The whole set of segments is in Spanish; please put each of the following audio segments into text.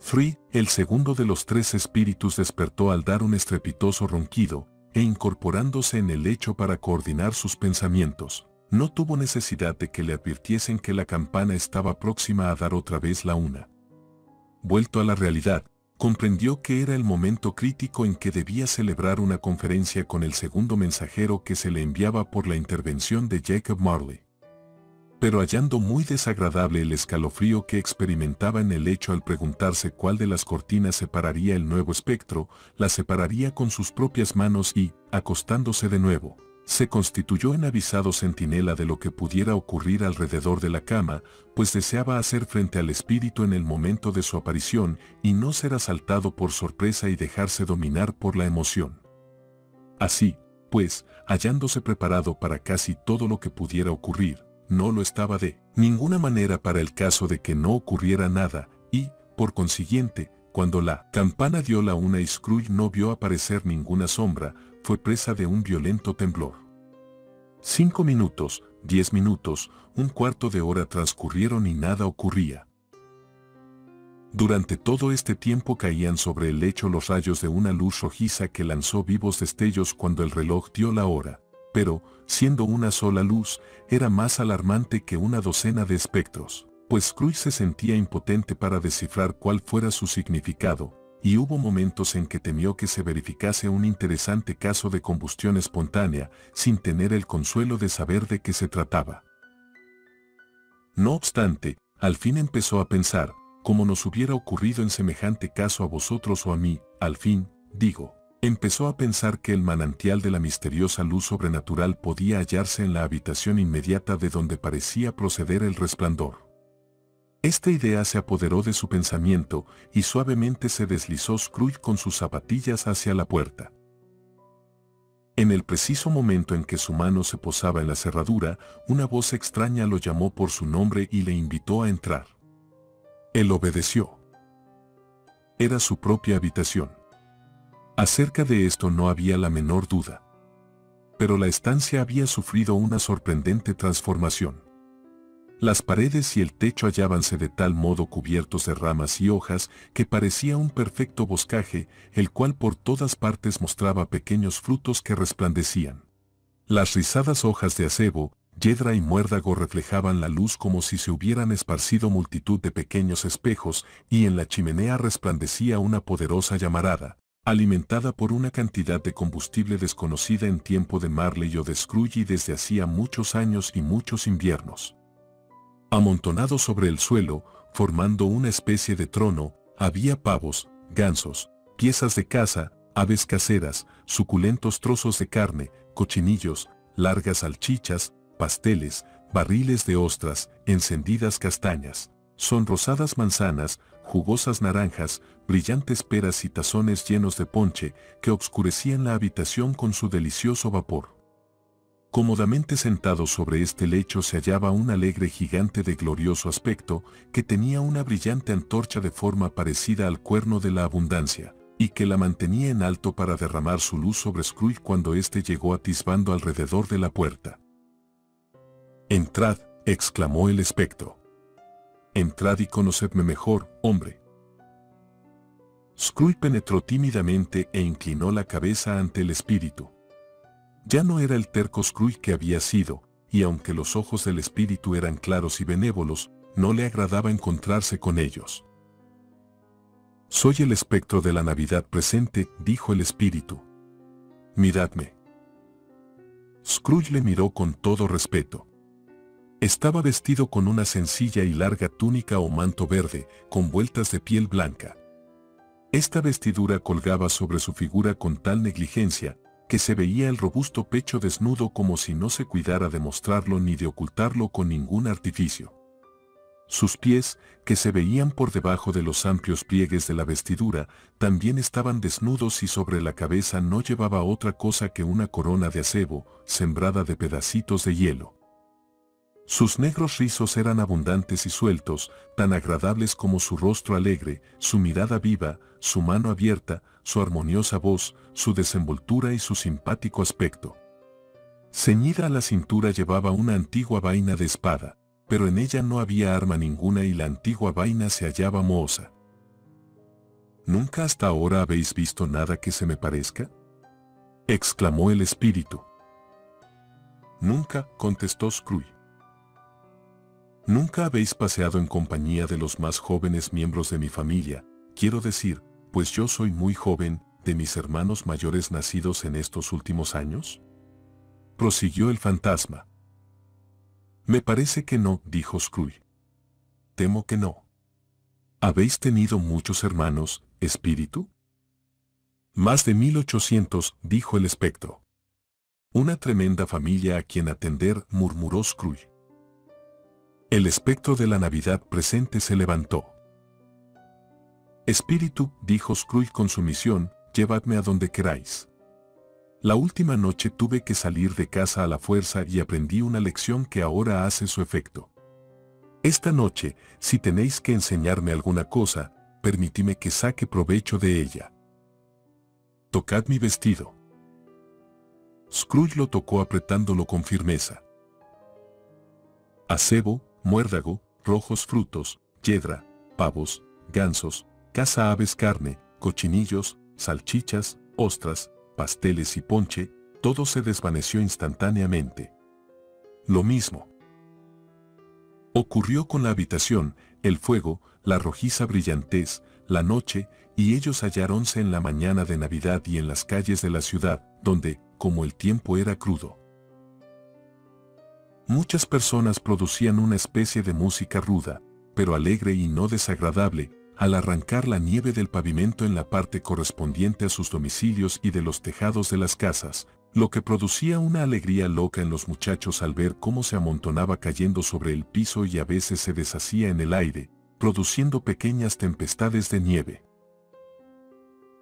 Free, el segundo de los tres espíritus, despertó al dar un estrepitoso ronquido, e incorporándose en el lecho para coordinar sus pensamientos. No tuvo necesidad de que le advirtiesen que la campana estaba próxima a dar otra vez la una. Vuelto a la realidad, comprendió que era el momento crítico en que debía celebrar una conferencia con el segundo mensajero que se le enviaba por la intervención de Jacob Marley. Pero hallando muy desagradable el escalofrío que experimentaba en el lecho al preguntarse cuál de las cortinas separaría el nuevo espectro, la separaría con sus propias manos y, acostándose de nuevo, se constituyó en avisado centinela de lo que pudiera ocurrir alrededor de la cama, pues deseaba hacer frente al espíritu en el momento de su aparición y no ser asaltado por sorpresa y dejarse dominar por la emoción. Así, pues, hallándose preparado para casi todo lo que pudiera ocurrir, no lo estaba de ninguna manera para el caso de que no ocurriera nada, y, por consiguiente, cuando la campana dio la una y Scrooge no vio aparecer ninguna sombra, fue presa de un violento temblor. 5 minutos, 10 minutos, un cuarto de hora transcurrieron y nada ocurría. Durante todo este tiempo caían sobre el lecho los rayos de una luz rojiza que lanzó vivos destellos cuando el reloj dio la hora, pero, siendo una sola luz, era más alarmante que una docena de espectros, pues Scrooge se sentía impotente para descifrar cuál fuera su significado, y hubo momentos en que temió que se verificase un interesante caso de combustión espontánea, sin tener el consuelo de saber de qué se trataba. No obstante, al fin empezó a pensar, como nos hubiera ocurrido en semejante caso a vosotros o a mí, al fin, digo, empezó a pensar que el manantial de la misteriosa luz sobrenatural podía hallarse en la habitación inmediata de donde parecía proceder el resplandor. Esta idea se apoderó de su pensamiento y suavemente se deslizó Scrooge con sus zapatillas hacia la puerta. En el preciso momento en que su mano se posaba en la cerradura, una voz extraña lo llamó por su nombre y le invitó a entrar. Él obedeció. Era su propia habitación. Acerca de esto no había la menor duda. Pero la estancia había sufrido una sorprendente transformación. Las paredes y el techo hallábanse de tal modo cubiertos de ramas y hojas que parecía un perfecto boscaje, el cual por todas partes mostraba pequeños frutos que resplandecían. Las rizadas hojas de acebo, yedra y muérdago reflejaban la luz como si se hubieran esparcido multitud de pequeños espejos, y en la chimenea resplandecía una poderosa llamarada, alimentada por una cantidad de combustible desconocida en tiempo de Marley o de Scrooge y desde hacía muchos años y muchos inviernos. Amontonados sobre el suelo, formando una especie de trono, había pavos, gansos, piezas de caza, aves caseras, suculentos trozos de carne, cochinillos, largas salchichas, pasteles, barriles de ostras, encendidas castañas, sonrosadas manzanas, jugosas naranjas, brillantes peras y tazones llenos de ponche que obscurecían la habitación con su delicioso vapor. Cómodamente sentado sobre este lecho se hallaba un alegre gigante de glorioso aspecto que tenía una brillante antorcha de forma parecida al cuerno de la abundancia, y que la mantenía en alto para derramar su luz sobre Scrooge cuando éste llegó atisbando alrededor de la puerta. «Entrad», exclamó el espectro. «Entrad y conocedme mejor, hombre». Scrooge penetró tímidamente e inclinó la cabeza ante el espíritu. Ya no era el terco Scrooge que había sido, y aunque los ojos del espíritu eran claros y benévolos, no le agradaba encontrarse con ellos. «Soy el espectro de la Navidad presente», dijo el espíritu. «Miradme». Scrooge le miró con todo respeto. Estaba vestido con una sencilla y larga túnica o manto verde, con vueltas de piel blanca. Esta vestidura colgaba sobre su figura con tal negligencia, que se veía el robusto pecho desnudo como si no se cuidara de mostrarlo ni de ocultarlo con ningún artificio. Sus pies, que se veían por debajo de los amplios pliegues de la vestidura, también estaban desnudos y sobre la cabeza no llevaba otra cosa que una corona de acebo, sembrada de pedacitos de hielo. Sus negros rizos eran abundantes y sueltos, tan agradables como su rostro alegre, su mirada viva, su mano abierta, su armoniosa voz, su desenvoltura y su simpático aspecto. Ceñida a la cintura llevaba una antigua vaina de espada, pero en ella no había arma ninguna y la antigua vaina se hallaba mohosa. ¿Nunca hasta ahora habéis visto nada que se me parezca?, exclamó el espíritu. Nunca, contestó Scrooge. Nunca habéis paseado en compañía de los más jóvenes miembros de mi familia, quiero decir, pues yo soy muy joven, de mis hermanos mayores nacidos en estos últimos años, prosiguió el fantasma. Me parece que no, dijo Scrooge. Temo que no. ¿Habéis tenido muchos hermanos, espíritu? Más de 1800, dijo el espectro. Una tremenda familia a quien atender, murmuró Scrooge. El espectro de la Navidad presente se levantó. Espíritu, dijo Scrooge con sumisión, llevadme a donde queráis. La última noche tuve que salir de casa a la fuerza y aprendí una lección que ahora hace su efecto. Esta noche, si tenéis que enseñarme alguna cosa, permitidme que saque provecho de ella. Tocad mi vestido. Scrooge lo tocó apretándolo con firmeza. Acebo, muérdago, rojos frutos, yedra, pavos, gansos, caza aves, carne, cochinillos, salchichas, ostras, pasteles y ponche, todo se desvaneció instantáneamente. Lo mismo ocurrió con la habitación, el fuego, la rojiza brillantez, la noche, y ellos halláronse en la mañana de Navidad y en las calles de la ciudad, donde, como el tiempo era crudo, muchas personas producían una especie de música ruda, pero alegre y no desagradable, al arrancar la nieve del pavimento en la parte correspondiente a sus domicilios y de los tejados de las casas, lo que producía una alegría loca en los muchachos al ver cómo se amontonaba cayendo sobre el piso y a veces se deshacía en el aire, produciendo pequeñas tempestades de nieve.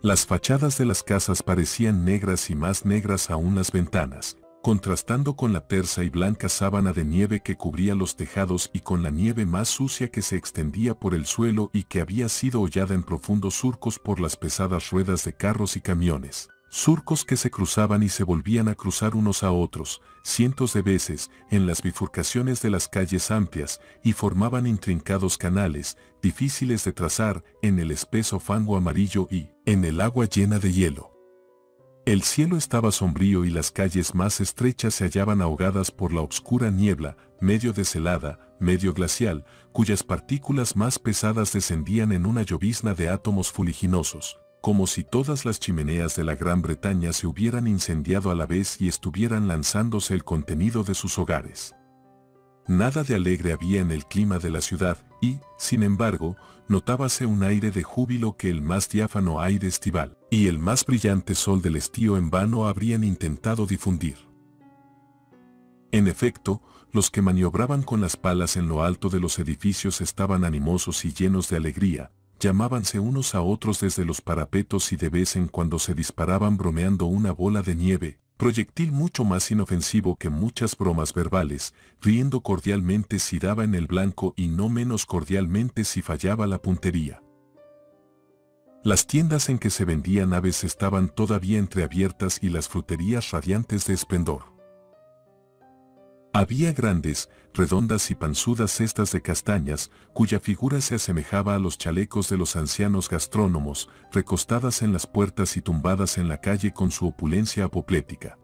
Las fachadas de las casas parecían negras y más negras aún las ventanas, contrastando con la tersa y blanca sábana de nieve que cubría los tejados y con la nieve más sucia que se extendía por el suelo y que había sido hollada en profundos surcos por las pesadas ruedas de carros y camiones. Surcos que se cruzaban y se volvían a cruzar unos a otros, cientos de veces, en las bifurcaciones de las calles amplias, y formaban intrincados canales, difíciles de trazar, en el espeso fango amarillo y, en el agua llena de hielo. El cielo estaba sombrío y las calles más estrechas se hallaban ahogadas por la obscura niebla, medio deshelada, medio glacial, cuyas partículas más pesadas descendían en una llovizna de átomos fuliginosos, como si todas las chimeneas de la Gran Bretaña se hubieran incendiado a la vez y estuvieran lanzándose el contenido de sus hogares. Nada de alegre había en el clima de la ciudad y, sin embargo, notábase un aire de júbilo que el más diáfano aire estival y el más brillante sol del estío en vano habrían intentado difundir. En efecto, los que maniobraban con las palas en lo alto de los edificios estaban animosos y llenos de alegría, llamábanse unos a otros desde los parapetos y de vez en cuando se disparaban bromeando una bola de nieve, proyectil mucho más inofensivo que muchas bromas verbales, riendo cordialmente si daba en el blanco y no menos cordialmente si fallaba la puntería. Las tiendas en que se vendían aves estaban todavía entreabiertas y las fruterías radiantes de esplendor. Había grandes, redondas y panzudas cestas de castañas, cuya figura se asemejaba a los chalecos de los ancianos gastrónomos, recostadas en las puertas y tumbadas en la calle con su opulencia apoplética.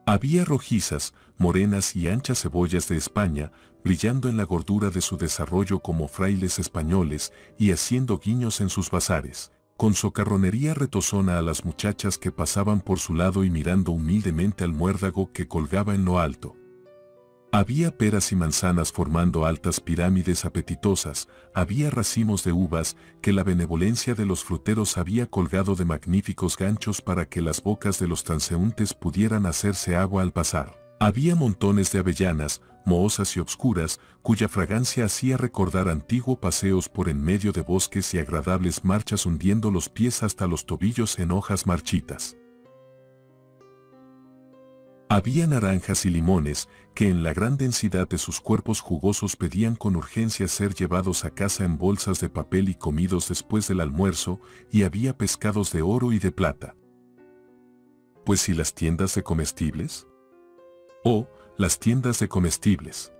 Había rojizas, morenas y anchas cebollas de España, brillando en la gordura de su desarrollo como frailes españoles y haciendo guiños en sus bazares, con socarronería retozona a las muchachas que pasaban por su lado y mirando humildemente al muérdago que colgaba en lo alto. Había peras y manzanas formando altas pirámides apetitosas, había racimos de uvas que la benevolencia de los fruteros había colgado de magníficos ganchos para que las bocas de los transeúntes pudieran hacerse agua al pasar. Había montones de avellanas, mohosas y obscuras, cuya fragancia hacía recordar antiguos paseos por en medio de bosques y agradables marchas hundiendo los pies hasta los tobillos en hojas marchitas. Había naranjas y limones, que en la gran densidad de sus cuerpos jugosos pedían con urgencia ser llevados a casa en bolsas de papel y comidos después del almuerzo, y había pescados de oro y de plata. Pues ¿y las tiendas de comestibles? Oh, las tiendas de comestibles.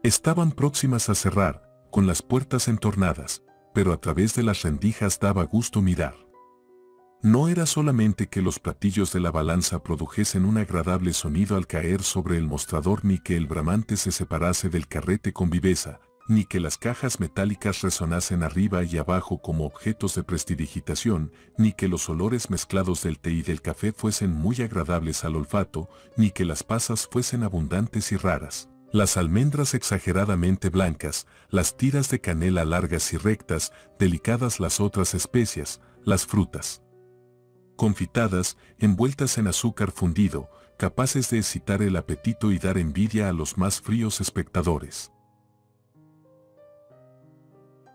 Estaban próximas a cerrar, con las puertas entornadas, pero a través de las rendijas daba gusto mirar. No era solamente que los platillos de la balanza produjesen un agradable sonido al caer sobre el mostrador, ni que el bramante se separase del carrete con viveza, ni que las cajas metálicas resonasen arriba y abajo como objetos de prestidigitación, ni que los olores mezclados del té y del café fuesen muy agradables al olfato, ni que las pasas fuesen abundantes y raras, las almendras exageradamente blancas, las tiras de canela largas y rectas, delicadas las otras especias, las frutas confitadas, envueltas en azúcar fundido, capaces de excitar el apetito y dar envidia a los más fríos espectadores.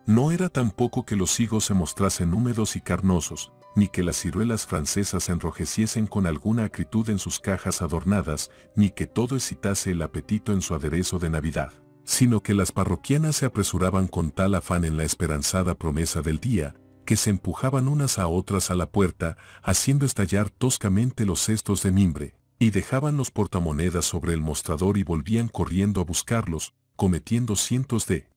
No era tampoco que los higos se mostrasen húmedos y carnosos, ni que las ciruelas francesas enrojeciesen con alguna acritud en sus cajas adornadas, ni que todo excitase el apetito en su aderezo de Navidad, sino que las parroquianas se apresuraban con tal afán en la esperanzada promesa del día, que se empujaban unas a otras a la puerta, haciendo estallar toscamente los cestos de mimbre, y dejaban los portamonedas sobre el mostrador y volvían corriendo a buscarlos, cometiendo cientos de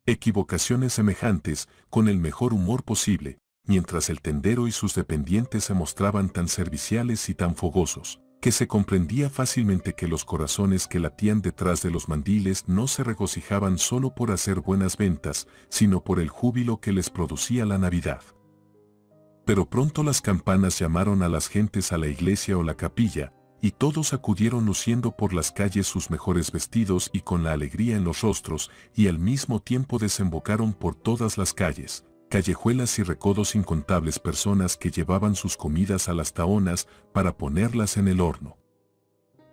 equivocaciones semejantes, con el mejor humor posible, mientras el tendero y sus dependientes se mostraban tan serviciales y tan fogosos, que se comprendía fácilmente que los corazones que latían detrás de los mandiles no se regocijaban solo por hacer buenas ventas, sino por el júbilo que les producía la Navidad. Pero pronto las campanas llamaron a las gentes a la iglesia o la capilla, y todos acudieron luciendo por las calles sus mejores vestidos y con la alegría en los rostros, y al mismo tiempo desembocaron por todas las calles, callejuelas y recodos incontables personas que llevaban sus comidas a las tahonas para ponerlas en el horno.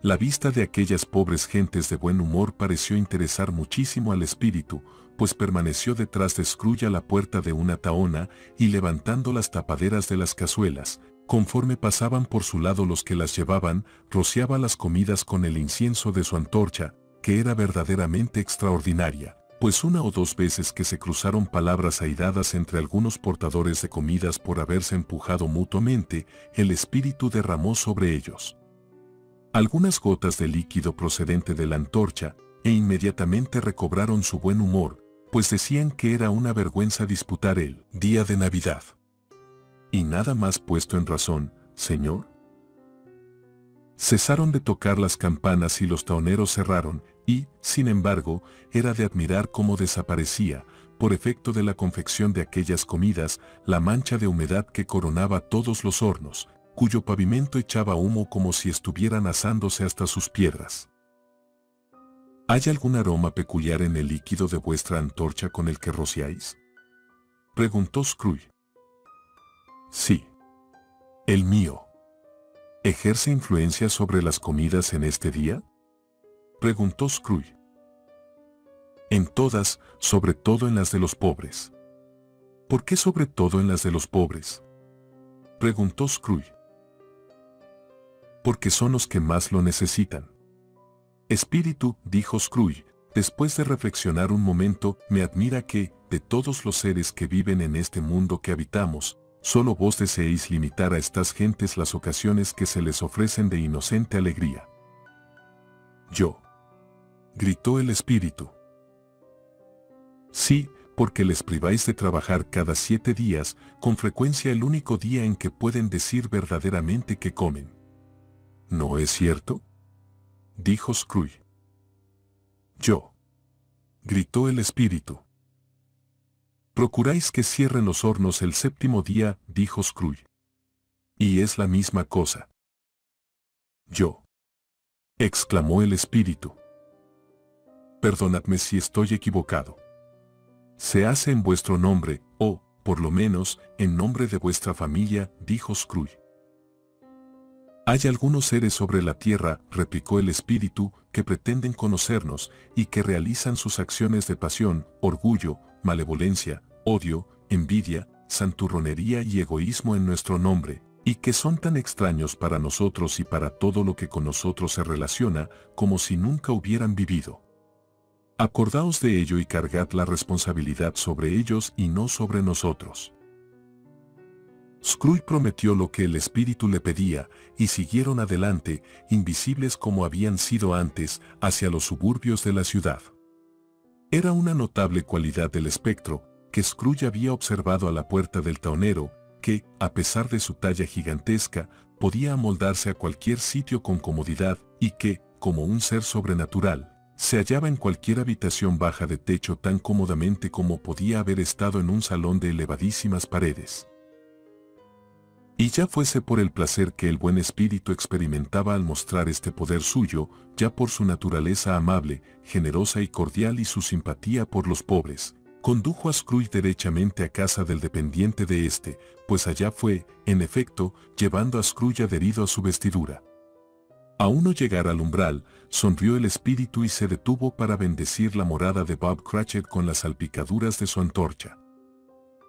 La vista de aquellas pobres gentes de buen humor pareció interesar muchísimo al espíritu, pues permaneció detrás de Scrooge a la puerta de una tahona y levantando las tapaderas de las cazuelas, conforme pasaban por su lado los que las llevaban, rociaba las comidas con el incienso de su antorcha, que era verdaderamente extraordinaria, pues una o dos veces que se cruzaron palabras airadas entre algunos portadores de comidas por haberse empujado mutuamente, el espíritu derramó sobre ellos algunas gotas de líquido procedente de la antorcha, e inmediatamente recobraron su buen humor, pues decían que era una vergüenza disputar el día de Navidad. Y nada más puesto en razón, señor. Cesaron de tocar las campanas y los tahoneros cerraron, y, sin embargo, era de admirar cómo desaparecía, por efecto de la confección de aquellas comidas, la mancha de humedad que coronaba todos los hornos, cuyo pavimento echaba humo como si estuvieran asándose hasta sus piedras. ¿Hay algún aroma peculiar en el líquido de vuestra antorcha con el que rociáis?, preguntó Scrooge. Sí. El mío. ¿Ejerce influencia sobre las comidas en este día?, preguntó Scrooge. En todas, sobre todo en las de los pobres. ¿Por qué sobre todo en las de los pobres?, preguntó Scrooge. Porque son los que más lo necesitan. Espíritu, dijo Scrooge, después de reflexionar un momento, me admira que, de todos los seres que viven en este mundo que habitamos, solo vos deseéis limitar a estas gentes las ocasiones que se les ofrecen de inocente alegría. Yo. Gritó el espíritu. Sí, porque les priváis de trabajar cada 7 días, con frecuencia el único día en que pueden decir verdaderamente que comen. ¿No es cierto?, dijo Scrooge. Yo. Gritó el espíritu. Procuráis que cierren los hornos el 7º día, dijo Scrooge. Y es la misma cosa. Yo. Exclamó el espíritu. Perdonadme si estoy equivocado. Se hace en vuestro nombre, o, por lo menos, en nombre de vuestra familia, dijo Scrooge. Hay algunos seres sobre la tierra, replicó el espíritu, que pretenden conocernos, y que realizan sus acciones de pasión, orgullo, malevolencia, odio, envidia, santurronería y egoísmo en nuestro nombre, y que son tan extraños para nosotros y para todo lo que con nosotros se relaciona, como si nunca hubieran vivido. Acordaos de ello y cargad la responsabilidad sobre ellos y no sobre nosotros. Scrooge prometió lo que el espíritu le pedía, y siguieron adelante, invisibles como habían sido antes, hacia los suburbios de la ciudad. Era una notable cualidad del espectro, que Scrooge había observado a la puerta del taonero, que, a pesar de su talla gigantesca, podía amoldarse a cualquier sitio con comodidad y que, como un ser sobrenatural, se hallaba en cualquier habitación baja de techo tan cómodamente como podía haber estado en un salón de elevadísimas paredes. Y ya fuese por el placer que el buen espíritu experimentaba al mostrar este poder suyo, ya por su naturaleza amable, generosa y cordial y su simpatía por los pobres, condujo a Scrooge derechamente a casa del dependiente de éste, pues allá fue, en efecto, llevando a Scrooge adherido a su vestidura. A uno llegar al umbral, sonrió el espíritu y se detuvo para bendecir la morada de Bob Cratchit con las salpicaduras de su antorcha.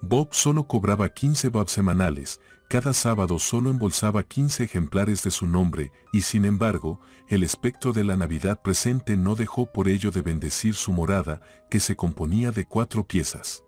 Bob solo cobraba 15 bob semanales, cada sábado solo embolsaba 15 ejemplares de su nombre, y sin embargo, el espectro de la Navidad presente no dejó por ello de bendecir su morada, que se componía de 4 piezas.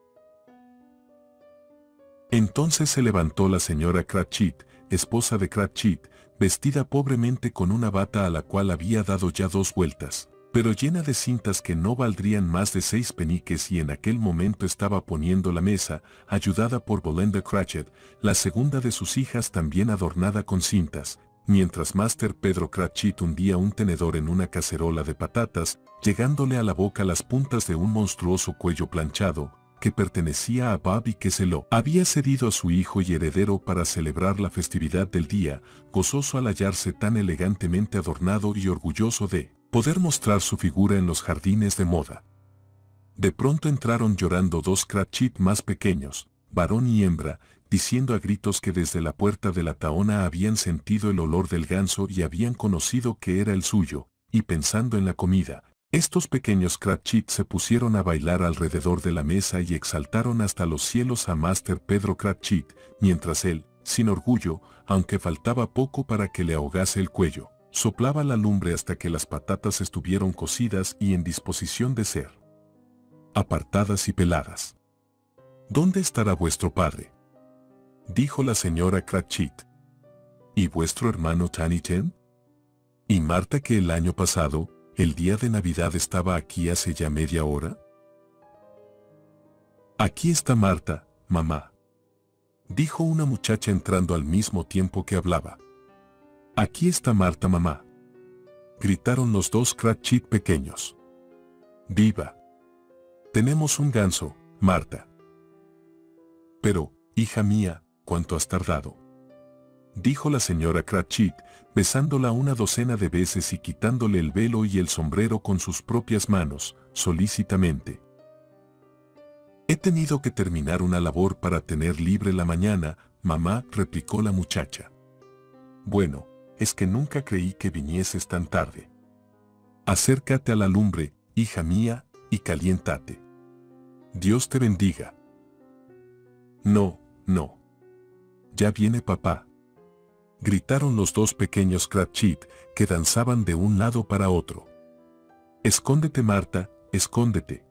Entonces se levantó la señora Cratchit, esposa de Cratchit, vestida pobremente con una bata a la cual había dado ya 2 vueltas, pero llena de cintas que no valdrían más de 6 peniques, y en aquel momento estaba poniendo la mesa, ayudada por Belinda Cratchit, la segunda de sus hijas también adornada con cintas, mientras Master Pedro Cratchit hundía un tenedor en una cacerola de patatas, llegándole a la boca las puntas de un monstruoso cuello planchado, que pertenecía a Bob y que se lo había cedido a su hijo y heredero para celebrar la festividad del día, gozoso al hallarse tan elegantemente adornado y orgulloso de poder mostrar su figura en los jardines de moda. De pronto entraron llorando 2 Cratchit más pequeños, varón y hembra, diciendo a gritos que desde la puerta de la taona habían sentido el olor del ganso y habían conocido que era el suyo, y pensando en la comida, estos pequeños Cratchit se pusieron a bailar alrededor de la mesa y exaltaron hasta los cielos a Master Pedro Cratchit, mientras él, sin orgullo, aunque faltaba poco para que le ahogase el cuello, soplaba la lumbre hasta que las patatas estuvieron cocidas y en disposición de ser apartadas y peladas. ¿Dónde estará vuestro padre?, dijo la señora Cratchit. ¿Y vuestro hermano Tiny Tim? ¿Y Marta, que el año pasado, el día de Navidad, estaba aquí hace ya media hora? Aquí está Marta, mamá, dijo una muchacha entrando al mismo tiempo que hablaba. Aquí está Marta, mamá, gritaron los 2 Cratchit pequeños. ¡Viva! Tenemos un ganso, Marta. Pero, hija mía, ¿cuánto has tardado?, dijo la señora Cratchit, besándola una docena de veces y quitándole el velo y el sombrero con sus propias manos, solícitamente. He tenido que terminar una labor para tener libre la mañana, mamá, replicó la muchacha. Bueno, es que nunca creí que vinieses tan tarde. Acércate a la lumbre, hija mía, y caliéntate. Dios te bendiga. No, no. Ya viene papá, gritaron los 2 pequeños Cratchit, que danzaban de un lado para otro. Escóndete, Marta, escóndete.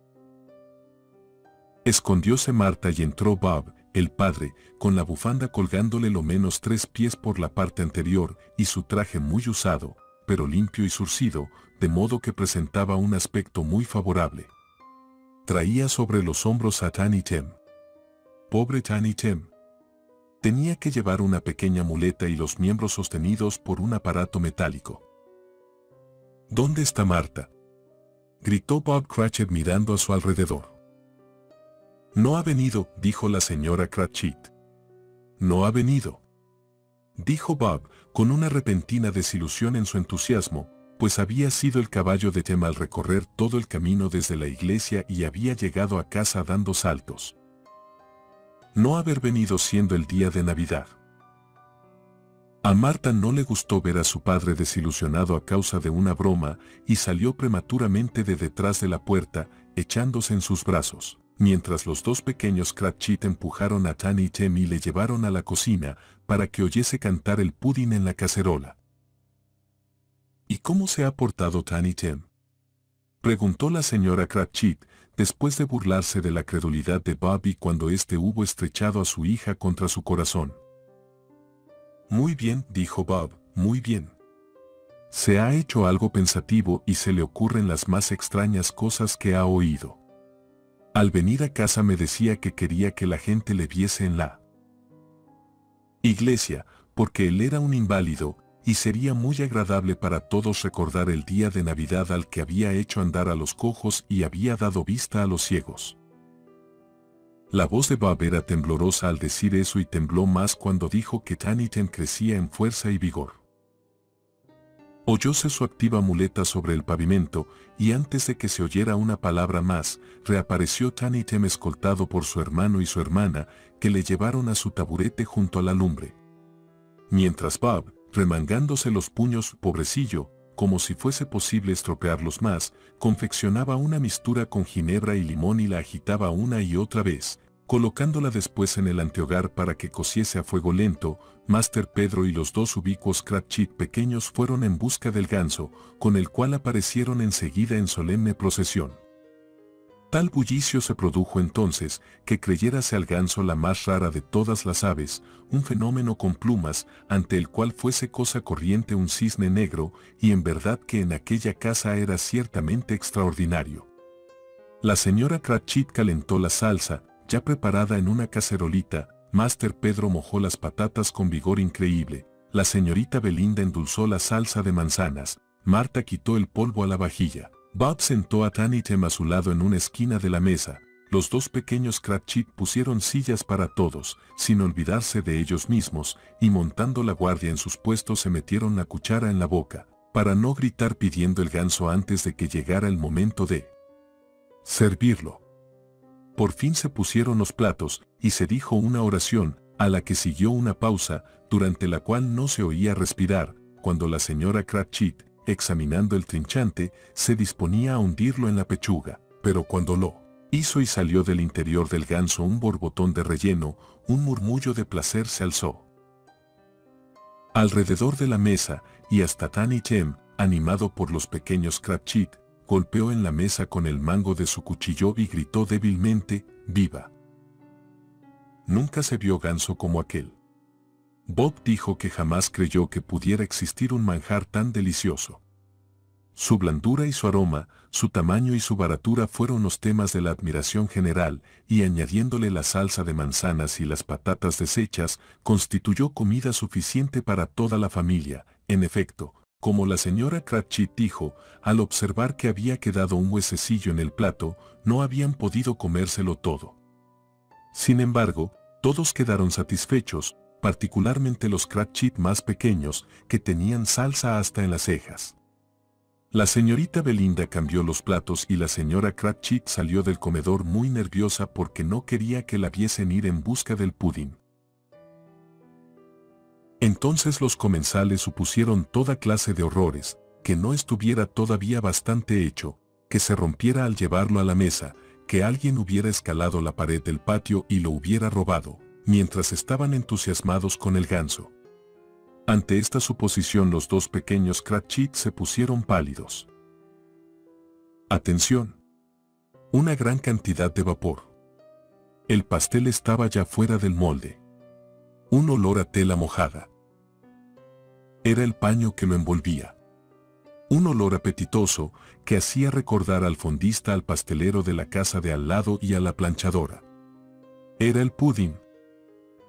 Escondióse Marta y entró Bob, el padre, con la bufanda colgándole lo menos 3 pies por la parte anterior y su traje muy usado, pero limpio y zurcido, de modo que presentaba un aspecto muy favorable. Traía sobre los hombros a Tiny Tim. Pobre Tiny Tim. Tenía que llevar una pequeña muleta y los miembros sostenidos por un aparato metálico. ¿Dónde está Marta?, gritó Bob Cratchit mirando a su alrededor. No ha venido, dijo la señora Cratchit. No ha venido, dijo Bob, con una repentina desilusión en su entusiasmo, pues había sido el caballo de Tim al recorrer todo el camino desde la iglesia y había llegado a casa dando saltos. No haber venido siendo el día de Navidad. A Marta no le gustó ver a su padre desilusionado a causa de una broma y salió prematuramente de detrás de la puerta, echándose en sus brazos, mientras los 2 pequeños Cratchit empujaron a Tiny Tim y le llevaron a la cocina para que oyese cantar el pudding en la cacerola. ¿Y cómo se ha portado Tiny Tim?, preguntó la señora Cratchit, después de burlarse de la credulidad de Bobby cuando éste hubo estrechado a su hija contra su corazón. Muy bien, dijo Bob, muy bien. Se ha hecho algo pensativo y se le ocurren las más extrañas cosas que ha oído. Al venir a casa me decía que quería que la gente le viese en la iglesia, porque él era un inválido, y sería muy agradable para todos recordar el día de Navidad al que había hecho andar a los cojos y había dado vista a los ciegos. La voz de Bob era temblorosa al decir eso y tembló más cuando dijo que Tiny Tim crecía en fuerza y vigor. Oyóse su activa muleta sobre el pavimento, y antes de que se oyera una palabra más, reapareció Tiny Tim escoltado por su hermano y su hermana, que le llevaron a su taburete junto a la lumbre. Mientras Bob, remangándose los puños, pobrecillo, como si fuese posible estropearlos más, confeccionaba una mistura con ginebra y limón y la agitaba una y otra vez, colocándola después en el antehogar para que cociese a fuego lento. Master Pedro y los dos ubicuos Cratchit pequeños fueron en busca del ganso, con el cual aparecieron enseguida en solemne procesión. Tal bullicio se produjo entonces, que creyérase al ganso la más rara de todas las aves, un fenómeno con plumas, ante el cual fuese cosa corriente un cisne negro, y en verdad que en aquella casa era ciertamente extraordinario. La señora Cratchit calentó la salsa, ya preparada en una cacerolita. Master Pedro mojó las patatas con vigor increíble, la señorita Belinda endulzó la salsa de manzanas, Marta quitó el polvo a la vajilla. Bob sentó a Tiny Tim a su lado en una esquina de la mesa. Los dos pequeños Cratchit pusieron sillas para todos, sin olvidarse de ellos mismos, y montando la guardia en sus puestos se metieron la cuchara en la boca, para no gritar pidiendo el ganso antes de que llegara el momento de servirlo. Por fin se pusieron los platos, y se dijo una oración, a la que siguió una pausa, durante la cual no se oía respirar, cuando la señora Cratchit, examinando el trinchante, se disponía a hundirlo en la pechuga, pero cuando lo hizo y salió del interior del ganso un borbotón de relleno, un murmullo de placer se alzó alrededor de la mesa, y hasta Tiny Tim, animado por los pequeños Cratchit, golpeó en la mesa con el mango de su cuchillo y gritó débilmente, ¡viva! Nunca se vio ganso como aquel. Bob dijo que jamás creyó que pudiera existir un manjar tan delicioso. Su blandura y su aroma, su tamaño y su baratura fueron los temas de la admiración general, y añadiéndole la salsa de manzanas y las patatas deshechas, constituyó comida suficiente para toda la familia. En efecto, como la señora Cratchit dijo, al observar que había quedado un huesecillo en el plato, no habían podido comérselo todo. Sin embargo, todos quedaron satisfechos, particularmente los Cratchit más pequeños, que tenían salsa hasta en las cejas. La señorita Belinda cambió los platos y la señora Cratchit salió del comedor muy nerviosa porque no quería que la viesen ir en busca del pudín. Entonces los comensales supusieron toda clase de horrores, que no estuviera todavía bastante hecho, que se rompiera al llevarlo a la mesa, que alguien hubiera escalado la pared del patio y lo hubiera robado, mientras estaban entusiasmados con el ganso. Ante esta suposición los dos pequeños Cratchit se pusieron pálidos. Atención. Una gran cantidad de vapor. El pastel estaba ya fuera del molde. Un olor a tela mojada. Era el paño que lo envolvía. Un olor apetitoso que hacía recordar al fondista, al pastelero de la casa de al lado y a la planchadora. Era el pudín.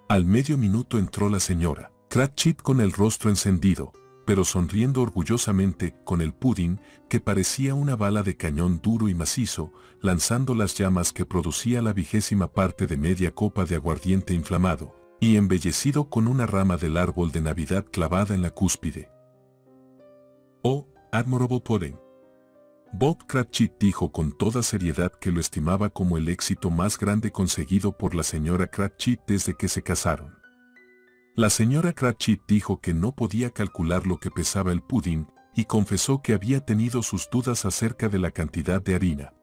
Al medio minuto entró la señora Cratchit con el rostro encendido, pero sonriendo orgullosamente, con el pudín, que parecía una bala de cañón duro y macizo, lanzando las llamas que producía la 20ª parte de media copa de aguardiente inflamado, y embellecido con una rama del árbol de Navidad clavada en la cúspide. «Oh, admirable pudding». Bob Cratchit dijo con toda seriedad que lo estimaba como el éxito más grande conseguido por la señora Cratchit desde que se casaron. La señora Cratchit dijo que no podía calcular lo que pesaba el pudín, y confesó que había tenido sus dudas acerca de la cantidad de harina.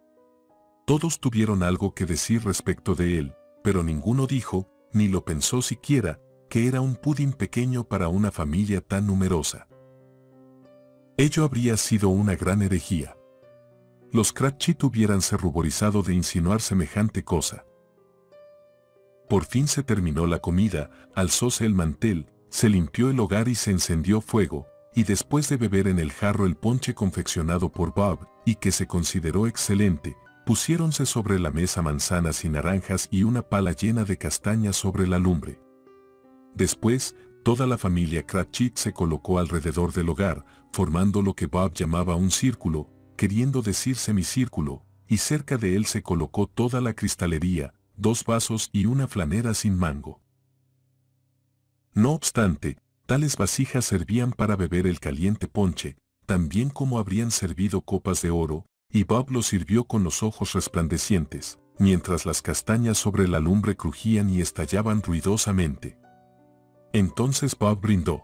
Todos tuvieron algo que decir respecto de él, pero ninguno dijo, ni lo pensó siquiera, que era un pudín pequeño para una familia tan numerosa. Ello habría sido una gran herejía. Los Cratchit hubieranse ruborizado de insinuar semejante cosa. Por fin se terminó la comida, alzóse el mantel, se limpió el hogar y se encendió fuego, y después de beber en el jarro el ponche confeccionado por Bob, y que se consideró excelente, Pusiéronse sobre la mesa manzanas y naranjas y una pala llena de castañas sobre la lumbre. Después, toda la familia Cratchit se colocó alrededor del hogar, formando lo que Bob llamaba un círculo, queriendo decir semicírculo, y cerca de él se colocó toda la cristalería, 2 vasos y una flanera sin mango. No obstante, tales vasijas servían para beber el caliente ponche, también como habrían servido copas de oro, y Bob lo sirvió con los ojos resplandecientes, mientras las castañas sobre la lumbre crujían y estallaban ruidosamente. Entonces Bob brindó.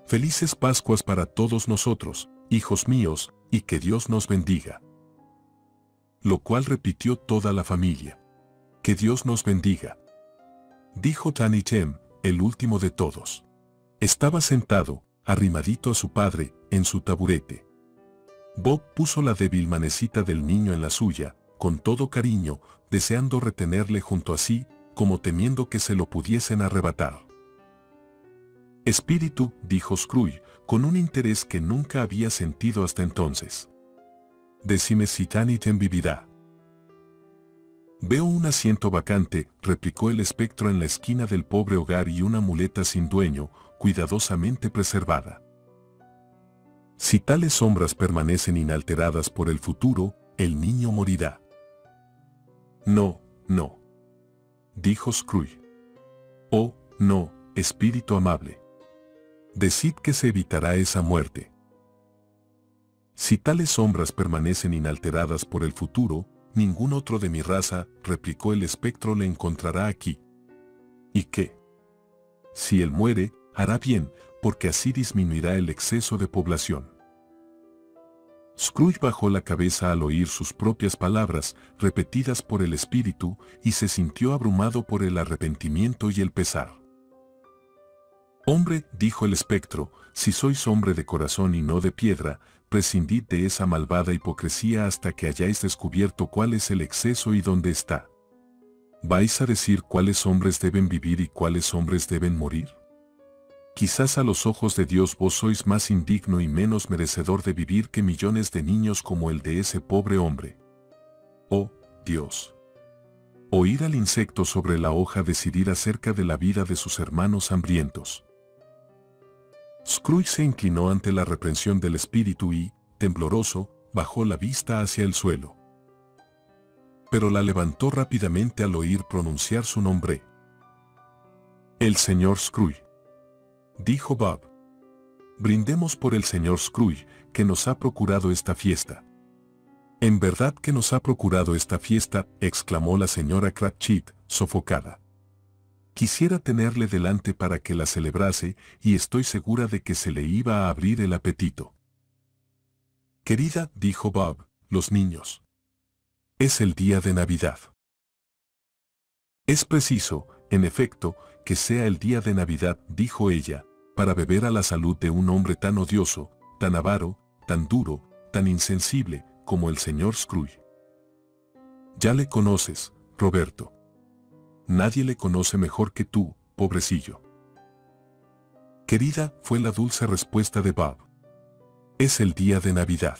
Felices Pascuas para todos nosotros, hijos míos, y que Dios nos bendiga. Lo cual repitió toda la familia. Que Dios nos bendiga. Dijo Tiny Tim, el último de todos. Estaba sentado, arrimadito a su padre, en su taburete. Bob puso la débil manecita del niño en la suya, con todo cariño, deseando retenerle junto a sí, como temiendo que se lo pudiesen arrebatar. Espíritu, dijo Scrooge, con un interés que nunca había sentido hasta entonces. Decime si Tiny Tim vivirá. Veo un asiento vacante, replicó el espectro en la esquina del pobre hogar y una muleta sin dueño, cuidadosamente preservada. Si tales sombras permanecen inalteradas por el futuro, el niño morirá. No, no, dijo Scrooge. Oh, no, espíritu amable. Decid que se evitará esa muerte. Si tales sombras permanecen inalteradas por el futuro, ningún otro de mi raza, replicó el espectro, le encontrará aquí. ¿Y qué? Si él muere, hará bien, porque así disminuirá el exceso de población. Scrooge bajó la cabeza al oír sus propias palabras, repetidas por el espíritu, y se sintió abrumado por el arrepentimiento y el pesar. Hombre, dijo el espectro, si sois hombre de corazón y no de piedra, prescindid de esa malvada hipocresía hasta que hayáis descubierto cuál es el exceso y dónde está. ¿Vais a decir cuáles hombres deben vivir y cuáles hombres deben morir? Quizás a los ojos de Dios vos sois más indigno y menos merecedor de vivir que millones de niños como el de ese pobre hombre. Oh, Dios. Oír al insecto sobre la hoja decidir acerca de la vida de sus hermanos hambrientos. Scrooge se inclinó ante la reprensión del espíritu y, tembloroso, bajó la vista hacia el suelo. Pero la levantó rápidamente al oír pronunciar su nombre. El señor Scrooge, dijo Bob. Brindemos por el señor Scrooge, que nos ha procurado esta fiesta. En verdad que nos ha procurado esta fiesta, exclamó la señora Cratchit, sofocada. Quisiera tenerle delante para que la celebrase, y estoy segura de que se le iba a abrir el apetito. Querida, dijo Bob, los niños. Es el día de Navidad. Es preciso, en efecto, que sea el día de Navidad, dijo ella, para beber a la salud de un hombre tan odioso, tan avaro, tan duro, tan insensible, como el señor Scrooge. Ya le conoces, Roberto. Nadie le conoce mejor que tú, pobrecillo. Querida, fue la dulce respuesta de Bob. Es el día de Navidad.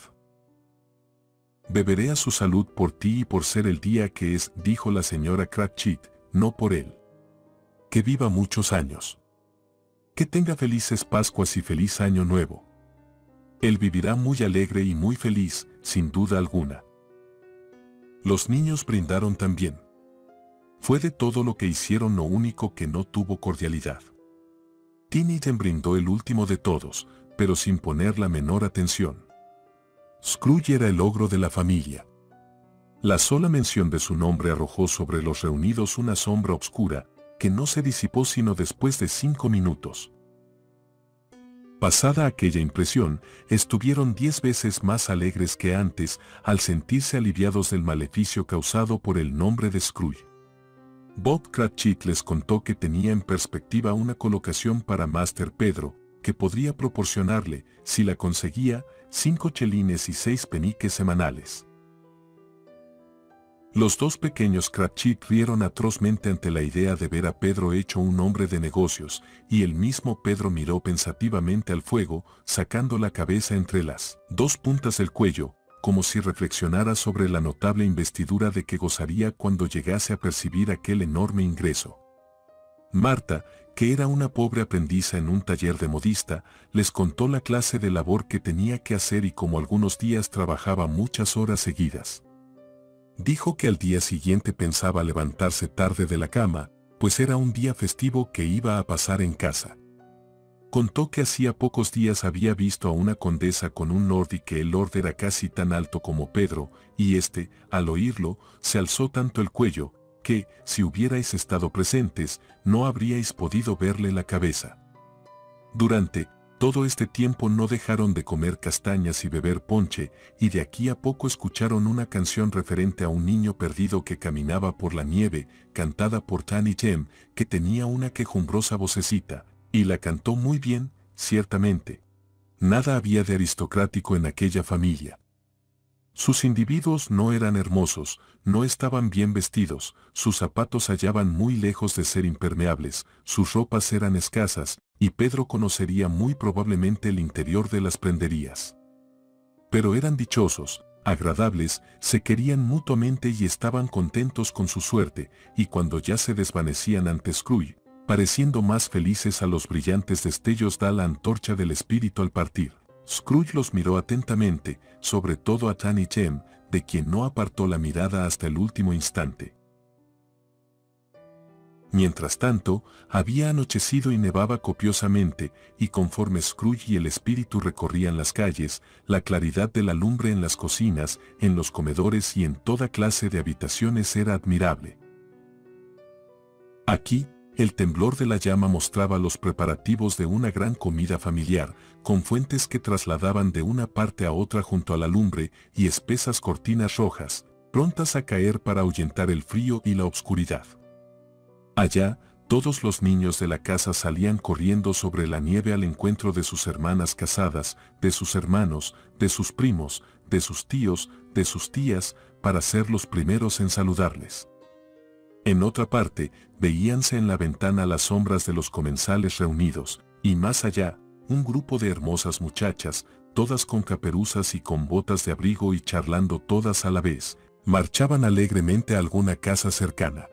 Beberé a su salud por ti y por ser el día que es, dijo la señora Cratchit, no por él. Que viva muchos años. Que tenga felices Pascuas y feliz Año Nuevo. Él vivirá muy alegre y muy feliz, sin duda alguna. Los niños brindaron también. Fue de todo lo que hicieron lo único que no tuvo cordialidad. Tiny Tim brindó el último de todos, pero sin poner la menor atención. Scrooge era el ogro de la familia. La sola mención de su nombre arrojó sobre los reunidos una sombra oscura, que no se disipó sino después de 5 minutos. Pasada aquella impresión, estuvieron 10 veces más alegres que antes, al sentirse aliviados del maleficio causado por el nombre de Scrooge. Bob Cratchit les contó que tenía en perspectiva una colocación para Master Pedro, que podría proporcionarle, si la conseguía, 5 chelines y 6 peniques semanales. Los 2 pequeños Cratchit rieron atrozmente ante la idea de ver a Pedro hecho un hombre de negocios, y el mismo Pedro miró pensativamente al fuego, sacando la cabeza entre las 2 puntas del cuello, como si reflexionara sobre la notable investidura de que gozaría cuando llegase a percibir aquel enorme ingreso. Marta, que era una pobre aprendiza en un taller de modista, les contó la clase de labor que tenía que hacer y cómo algunos días trabajaba muchas horas seguidas. Dijo que al día siguiente pensaba levantarse tarde de la cama, pues era un día festivo que iba a pasar en casa. Contó que hacía pocos días había visto a una condesa con un lord y que el lord era casi tan alto como Pedro, y al oírlo, se alzó tanto el cuello, que, si hubierais estado presentes, no habríais podido verle la cabeza. Durante todo este tiempo no dejaron de comer castañas y beber ponche, y de aquí a poco escucharon una canción referente a un niño perdido que caminaba por la nieve, cantada por Tani Jem, que tenía una quejumbrosa vocecita, y la cantó muy bien, ciertamente. Nada había de aristocrático en aquella familia. Sus individuos no eran hermosos, no estaban bien vestidos, sus zapatos hallaban muy lejos de ser impermeables, sus ropas eran escasas, y Pedro conocería muy probablemente el interior de las prenderías. Pero eran dichosos, agradables, se querían mutuamente y estaban contentos con su suerte, y cuando ya se desvanecían ante Scrooge, pareciendo más felices a los brillantes destellos da la antorcha del espíritu al partir. Scrooge los miró atentamente, sobre todo a Tani Jem, de quien no apartó la mirada hasta el último instante. Mientras tanto, había anochecido y nevaba copiosamente, y conforme Scrooge y el espíritu recorrían las calles, la claridad de la lumbre en las cocinas, en los comedores y en toda clase de habitaciones era admirable. Aquí, el temblor de la llama mostraba los preparativos de una gran comida familiar, con fuentes que trasladaban de una parte a otra junto a la lumbre y espesas cortinas rojas, prontas a caer para ahuyentar el frío y la obscuridad. Allá, todos los niños de la casa salían corriendo sobre la nieve al encuentro de sus hermanas casadas, de sus hermanos, de sus primos, de sus tíos, de sus tías, para ser los primeros en saludarles. En otra parte, veíanse en la ventana las sombras de los comensales reunidos, y más allá, un grupo de hermosas muchachas, todas con caperuzas y con botas de abrigo y charlando todas a la vez, marchaban alegremente a alguna casa cercana.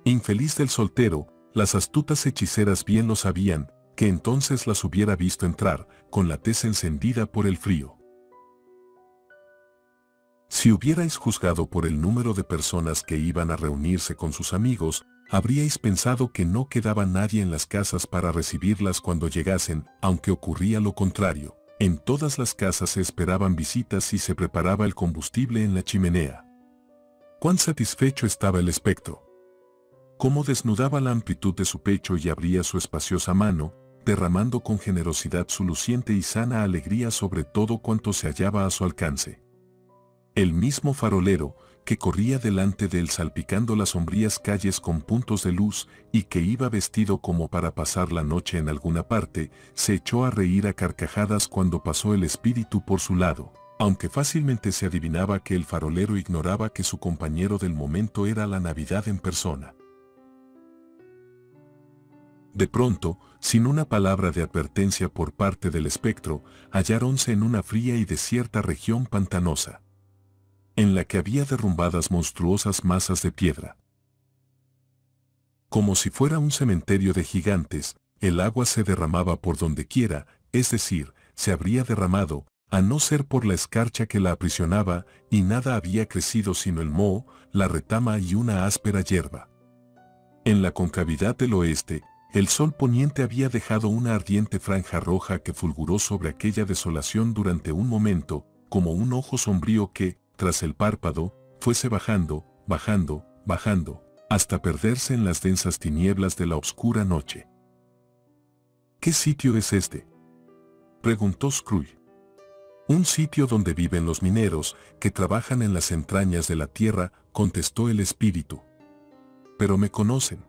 Infeliz del soltero, las astutas hechiceras bien lo sabían, que entonces las hubiera visto entrar, con la tez encendida por el frío. Si hubierais juzgado por el número de personas que iban a reunirse con sus amigos, habríais pensado que no quedaba nadie en las casas para recibirlas cuando llegasen, aunque ocurría lo contrario. En todas las casas se esperaban visitas y se preparaba el combustible en la chimenea. Cuán satisfecho estaba el espectro. Cómo desnudaba la amplitud de su pecho y abría su espaciosa mano, derramando con generosidad su luciente y sana alegría sobre todo cuanto se hallaba a su alcance. El mismo farolero, que corría delante de él salpicando las sombrías calles con puntos de luz y que iba vestido como para pasar la noche en alguna parte, se echó a reír a carcajadas cuando pasó el espíritu por su lado, aunque fácilmente se adivinaba que el farolero ignoraba que su compañero del momento era la Navidad en persona. De pronto, sin una palabra de advertencia por parte del espectro, halláronse en una fría y desierta región pantanosa, en la que había derrumbadas monstruosas masas de piedra. Como si fuera un cementerio de gigantes, el agua se derramaba por donde quiera, es decir, se habría derramado, a no ser por la escarcha que la aprisionaba, y nada había crecido sino el moho, la retama y una áspera hierba. En la concavidad del oeste, el sol poniente había dejado una ardiente franja roja que fulguró sobre aquella desolación durante un momento, como un ojo sombrío que, tras el párpado, fuese bajando, bajando, bajando, hasta perderse en las densas tinieblas de la oscura noche. ¿Qué sitio es este?, preguntó Scrooge. Un sitio donde viven los mineros, que trabajan en las entrañas de la tierra, contestó el espíritu. Pero me conocen.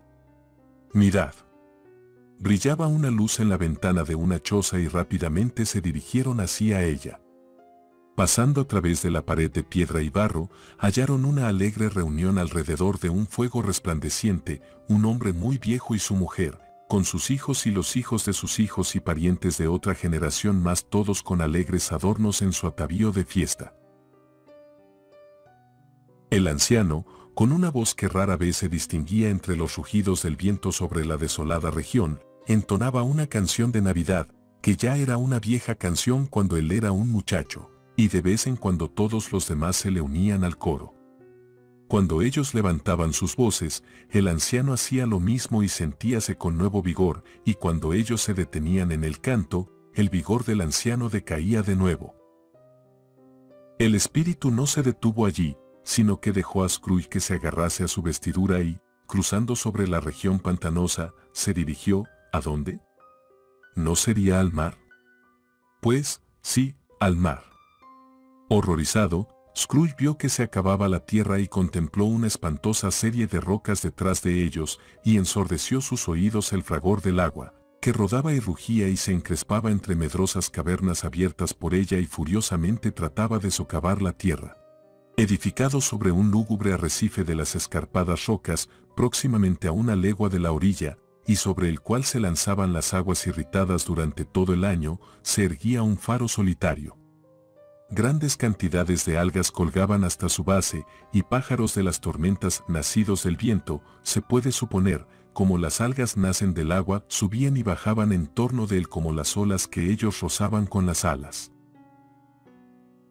Mirad. Brillaba una luz en la ventana de una choza y rápidamente se dirigieron hacia ella. Pasando a través de la pared de piedra y barro, hallaron una alegre reunión alrededor de un fuego resplandeciente, un hombre muy viejo y su mujer, con sus hijos y los hijos de sus hijos y parientes de otra generación más, todos con alegres adornos en su atavío de fiesta. El anciano, con una voz que rara vez se distinguía entre los rugidos del viento sobre la desolada región, entonaba una canción de Navidad, que ya era una vieja canción cuando él era un muchacho, y de vez en cuando todos los demás se le unían al coro. Cuando ellos levantaban sus voces, el anciano hacía lo mismo y sentíase con nuevo vigor, y cuando ellos se detenían en el canto, el vigor del anciano decaía de nuevo. El espíritu no se detuvo allí, sino que dejó a Scrooge que se agarrase a su vestidura y, cruzando sobre la región pantanosa, se dirigió, ¿a dónde? ¿No sería al mar? Pues, sí, al mar. Horrorizado, Scrooge vio que se acababa la tierra y contempló una espantosa serie de rocas detrás de ellos, y ensordeció sus oídos el fragor del agua, que rodaba y rugía y se encrespaba entre medrosas cavernas abiertas por ella y furiosamente trataba de socavar la tierra. Edificado sobre un lúgubre arrecife de las escarpadas rocas, próximamente a una legua de la orilla, y sobre el cual se lanzaban las aguas irritadas durante todo el año, se erguía un faro solitario. Grandes cantidades de algas colgaban hasta su base, y pájaros de las tormentas nacidos del viento, se puede suponer, como las algas nacen del agua, subían y bajaban en torno de él como las olas que ellos rozaban con las alas.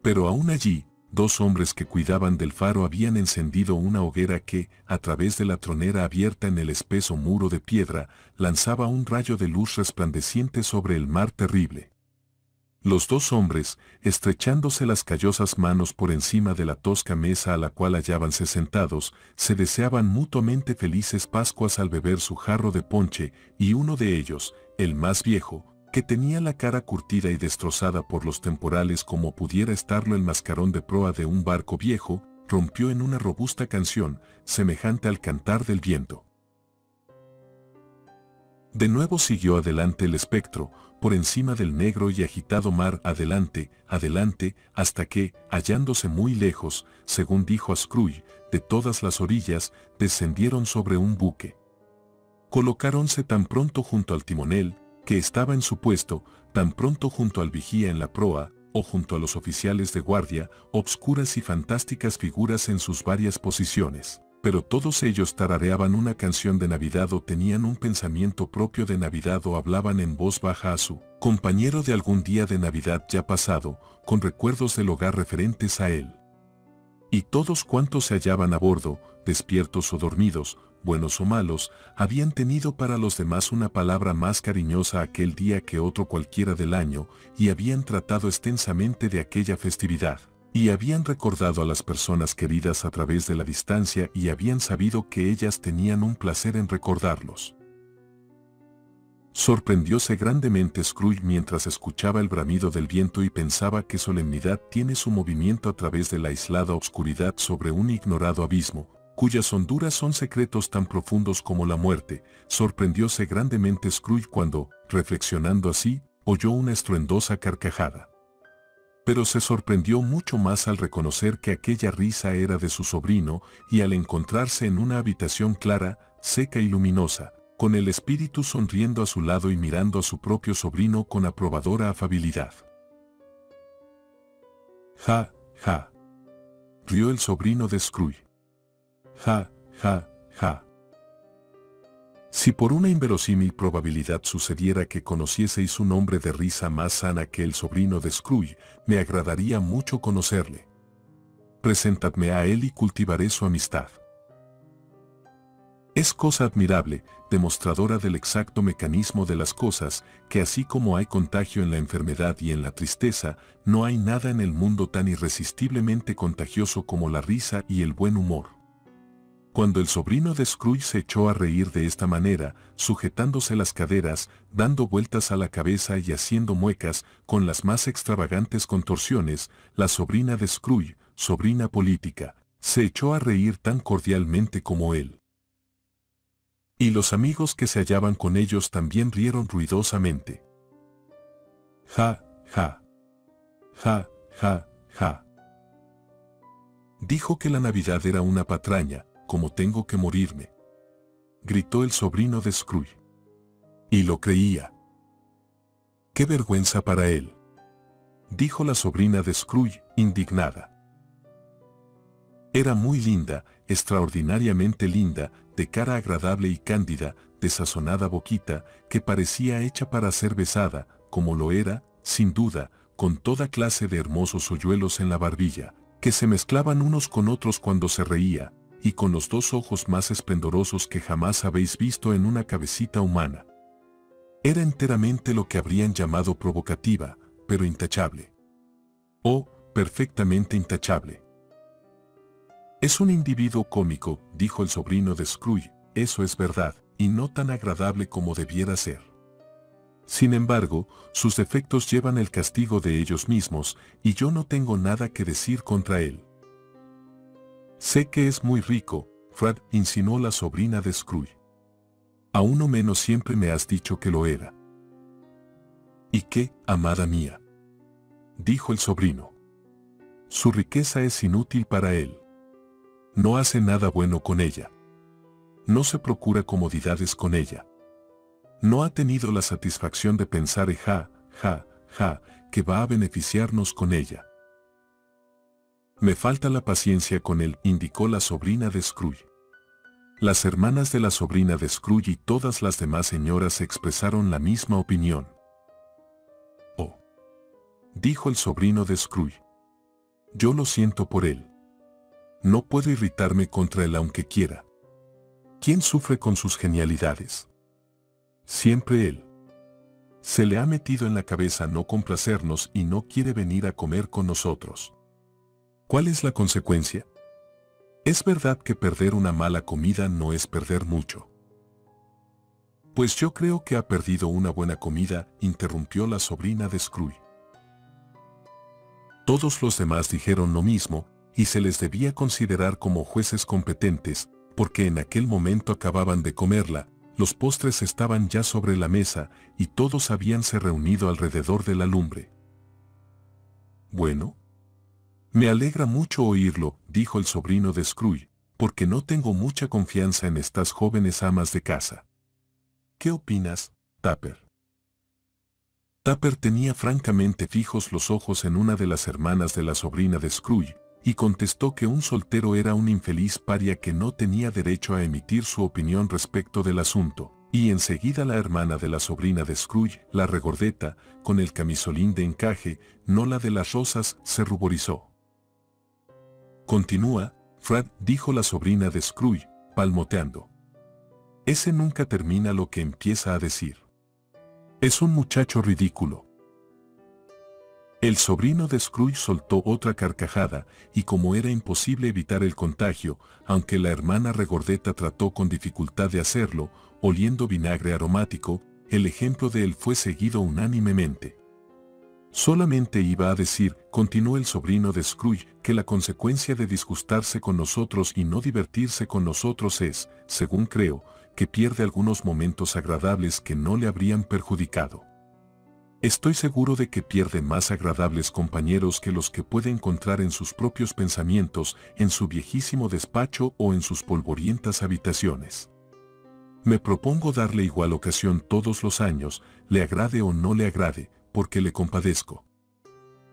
Pero aún allí, dos hombres que cuidaban del faro habían encendido una hoguera que, a través de la tronera abierta en el espeso muro de piedra, lanzaba un rayo de luz resplandeciente sobre el mar terrible. Los dos hombres, estrechándose las callosas manos por encima de la tosca mesa a la cual hallábanse sentados, se deseaban mutuamente felices Pascuas al beber su jarro de ponche, y uno de ellos, el más viejo, que tenía la cara curtida y destrozada por los temporales como pudiera estarlo el mascarón de proa de un barco viejo, rompió en una robusta canción, semejante al cantar del viento. De nuevo siguió adelante el espectro, por encima del negro y agitado mar, adelante, adelante, hasta que, hallándose muy lejos, según dijo a Scrooge, de todas las orillas, descendieron sobre un buque. Colocáronse tan pronto junto al timonel, que estaba en su puesto, tan pronto junto al vigía en la proa, o junto a los oficiales de guardia, obscuras y fantásticas figuras en sus varias posiciones. Pero todos ellos tarareaban una canción de Navidad o tenían un pensamiento propio de Navidad o hablaban en voz baja a su compañero de algún día de Navidad ya pasado, con recuerdos del hogar referentes a él. Y todos cuantos se hallaban a bordo, despiertos o dormidos, buenos o malos, habían tenido para los demás una palabra más cariñosa aquel día que otro cualquiera del año, y habían tratado extensamente de aquella festividad. Y habían recordado a las personas queridas a través de la distancia y habían sabido que ellas tenían un placer en recordarlos. Sorprendióse grandemente Scrooge mientras escuchaba el bramido del viento y pensaba que solemnidad tiene su movimiento a través de la aislada obscuridad sobre un ignorado abismo, cuyas honduras son secretos tan profundos como la muerte. Sorprendióse grandemente Scrooge cuando, reflexionando así, oyó una estruendosa carcajada. Pero se sorprendió mucho más al reconocer que aquella risa era de su sobrino y al encontrarse en una habitación clara, seca y luminosa, con el espíritu sonriendo a su lado y mirando a su propio sobrino con aprobadora afabilidad. Ja, ja. Rió el sobrino de Scrooge. Ja, ja, ja. Si por una inverosímil probabilidad sucediera que conocieseis un hombre de risa más sana que el sobrino de Scrooge, me agradaría mucho conocerle. Presentadme a él y cultivaré su amistad. Es cosa admirable, demostradora del exacto mecanismo de las cosas, que así como hay contagio en la enfermedad y en la tristeza, no hay nada en el mundo tan irresistiblemente contagioso como la risa y el buen humor. Cuando el sobrino de Scrooge se echó a reír de esta manera, sujetándose las caderas, dando vueltas a la cabeza y haciendo muecas, con las más extravagantes contorsiones, la sobrina de Scrooge, sobrina política, se echó a reír tan cordialmente como él. Y los amigos que se hallaban con ellos también rieron ruidosamente. Ja, ja. Ja, ja, ja. Dijo que la Navidad era una patraña, como tengo que morirme, gritó el sobrino de Scrooge. Y lo creía. ¡Qué vergüenza para él!, dijo la sobrina de Scrooge, indignada. Era muy linda, extraordinariamente linda, de cara agradable y cándida, de sazonada boquita, que parecía hecha para ser besada, como lo era, sin duda, con toda clase de hermosos hoyuelos en la barbilla, que se mezclaban unos con otros cuando se reía, y con los dos ojos más esplendorosos que jamás habéis visto en una cabecita humana. Era enteramente lo que habrían llamado provocativa, pero intachable. Oh, perfectamente intachable. Es un individuo cómico, dijo el sobrino de Scrooge, eso es verdad, y no tan agradable como debiera ser. Sin embargo, sus defectos llevan el castigo de ellos mismos, y yo no tengo nada que decir contra él. Sé que es muy rico, Fred, insinuó la sobrina de Scrooge. A uno menos siempre me has dicho que lo era. ¿Y qué, amada mía?, dijo el sobrino. Su riqueza es inútil para él. No hace nada bueno con ella. No se procura comodidades con ella. No ha tenido la satisfacción de pensar que va a beneficiarnos con ella. Me falta la paciencia con él, indicó la sobrina de Scrooge. Las hermanas de la sobrina de Scrooge y todas las demás señoras expresaron la misma opinión. Oh, dijo el sobrino de Scrooge. Yo lo siento por él. No puedo irritarme contra él aunque quiera. ¿Quién sufre con sus genialidades? Siempre él. Se le ha metido en la cabeza no complacernos y no quiere venir a comer con nosotros. ¿Cuál es la consecuencia? Es verdad que perder una mala comida no es perder mucho. Pues yo creo que ha perdido una buena comida, interrumpió la sobrina de Scrooge. Todos los demás dijeron lo mismo, y se les debía considerar como jueces competentes, porque en aquel momento acababan de comerla, los postres estaban ya sobre la mesa, y todos habíanse reunido alrededor de la lumbre. Bueno, me alegra mucho oírlo, dijo el sobrino de Scrooge, porque no tengo mucha confianza en estas jóvenes amas de casa. ¿Qué opinas, Tapper? Tapper tenía francamente fijos los ojos en una de las hermanas de la sobrina de Scrooge, y contestó que un soltero era un infeliz paria que no tenía derecho a emitir su opinión respecto del asunto, y enseguida la hermana de la sobrina de Scrooge, la regordeta, con el camisolín de encaje, no la de las rosas, se ruborizó. Continúa, Fred, dijo la sobrina de Scrooge, palmoteando. Ese nunca termina lo que empieza a decir. Es un muchacho ridículo. El sobrino de Scrooge soltó otra carcajada, y como era imposible evitar el contagio, aunque la hermana regordeta trató con dificultad de hacerlo, oliendo vinagre aromático, el ejemplo de él fue seguido unánimemente. Solamente iba a decir, continuó el sobrino de Scrooge, que la consecuencia de disgustarse con nosotros y no divertirse con nosotros es, según creo, que pierde algunos momentos agradables que no le habrían perjudicado. Estoy seguro de que pierde más agradables compañeros que los que puede encontrar en sus propios pensamientos, en su viejísimo despacho o en sus polvorientas habitaciones. Me propongo darle igual ocasión todos los años, le agrade o no le agrade, porque le compadezco.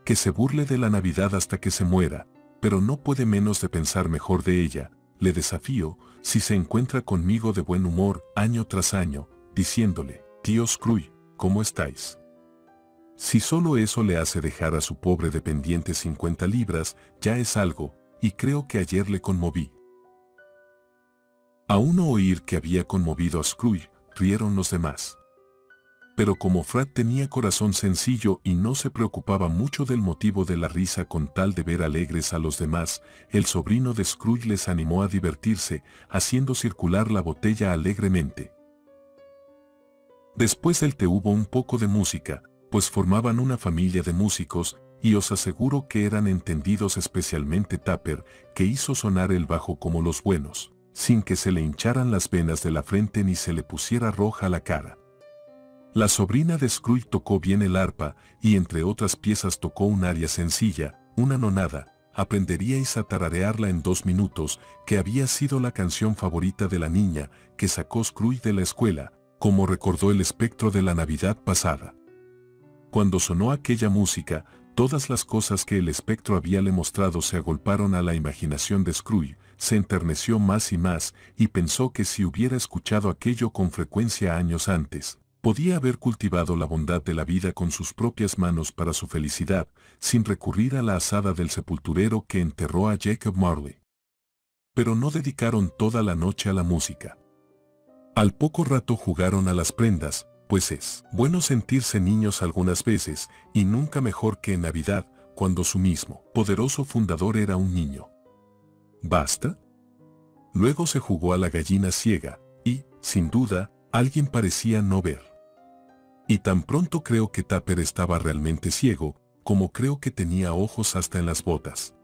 Que se burle de la Navidad hasta que se muera, pero no puede menos de pensar mejor de ella. Le desafío, si se encuentra conmigo de buen humor, año tras año, diciéndole, tío Scrooge, ¿cómo estáis? Si solo eso le hace dejar a su pobre dependiente 50 libras, ya es algo, y creo que ayer le conmoví. A uno oír que había conmovido a Scrooge, rieron los demás. Pero como Fred tenía corazón sencillo y no se preocupaba mucho del motivo de la risa con tal de ver alegres a los demás, el sobrino de Scrooge les animó a divertirse, haciendo circular la botella alegremente. Después del té hubo un poco de música, pues formaban una familia de músicos, y os aseguro que eran entendidos, especialmente Tapper, que hizo sonar el bajo como los buenos, sin que se le hincharan las venas de la frente ni se le pusiera roja la cara. La sobrina de Scrooge tocó bien el arpa, y entre otras piezas tocó un aria sencilla, una nonada, aprenderíais a tararearla en 2 minutos, que había sido la canción favorita de la niña, que sacó Scrooge de la escuela, como recordó el espectro de la Navidad pasada. Cuando sonó aquella música, Todas las cosas que el espectro habíale mostrado se agolparon a la imaginación de Scrooge, se enterneció más y pensó que si hubiera escuchado aquello con frecuencia años antes, podía haber cultivado la bondad de la vida con sus propias manos para su felicidad, sin recurrir a la azada del sepulturero que enterró a Jacob Marley. Pero no dedicaron toda la noche a la música. Al poco rato jugaron a las prendas, pues es bueno sentirse niños algunas veces, y nunca mejor que en Navidad, cuando su mismo poderoso fundador era un niño. ¿Basta? Luego se jugó a la gallina ciega, y, sin duda, alguien parecía no ver. Y tan pronto creo que Tapper estaba realmente ciego, como creo que tenía ojos hasta en las botas.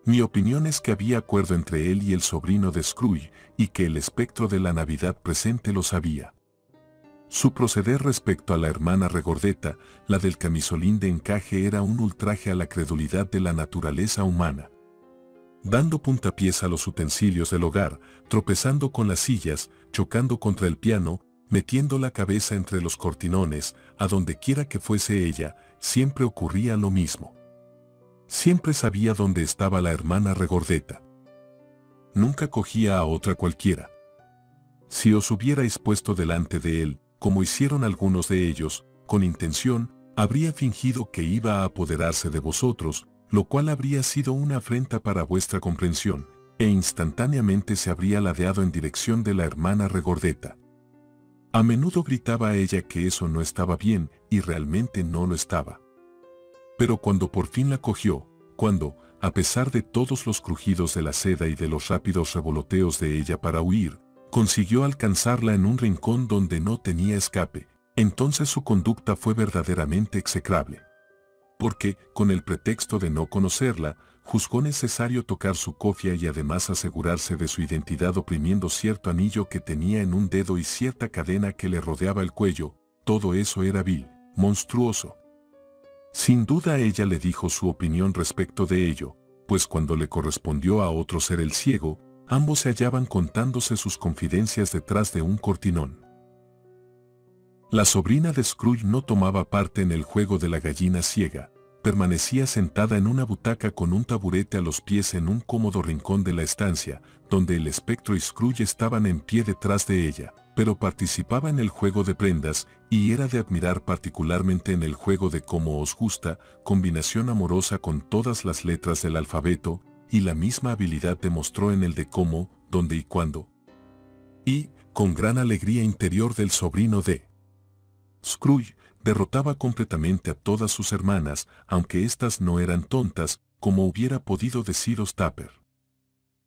Mi opinión es que había acuerdo entre él y el sobrino de Scrooge, y que el espectro de la Navidad presente lo sabía. Su proceder respecto a la hermana regordeta, la del camisolín de encaje, era un ultraje a la credulidad de la naturaleza humana. Dando puntapiés a los utensilios del hogar, tropezando con las sillas, chocando contra el piano, metiendo la cabeza entre los cortinones, a donde quiera que fuese ella, siempre ocurría lo mismo. Siempre sabía dónde estaba la hermana regordeta. Nunca cogía a otra cualquiera. Si os hubierais puesto delante de él, como hicieron algunos de ellos, con intención, habría fingido que iba a apoderarse de vosotros, lo cual habría sido una afrenta para vuestra comprensión, e instantáneamente se habría ladeado en dirección de la hermana regordeta. A menudo gritaba a ella que eso no estaba bien, y realmente no lo estaba. Pero cuando por fin la cogió, cuando, a pesar de todos los crujidos de la seda y de los rápidos revoloteos de ella para huir, consiguió alcanzarla en un rincón donde no tenía escape, entonces su conducta fue verdaderamente execrable. Porque, con el pretexto de no conocerla, juzgó necesario tocar su cofia y además asegurarse de su identidad oprimiendo cierto anillo que tenía en un dedo y cierta cadena que le rodeaba el cuello. Todo eso era vil, monstruoso. Sin duda ella le dijo su opinión respecto de ello, pues cuando le correspondió a otro ser el ciego, ambos se hallaban contándose sus confidencias detrás de un cortinón. La sobrina de Scrooge no tomaba parte en el juego de la gallina ciega, permanecía sentada en una butaca con un taburete a los pies en un cómodo rincón de la estancia, donde el espectro y Scrooge estaban en pie detrás de ella, pero participaba en el juego de prendas, y era de admirar particularmente en el juego de Como os gusta, combinación amorosa con todas las letras del alfabeto, y la misma habilidad demostró en el de cómo, dónde y cuándo. Y, con gran alegría interior del sobrino de Scrooge, derrotaba completamente a todas sus hermanas, aunque éstas no eran tontas, como hubiera podido deciros Tapper.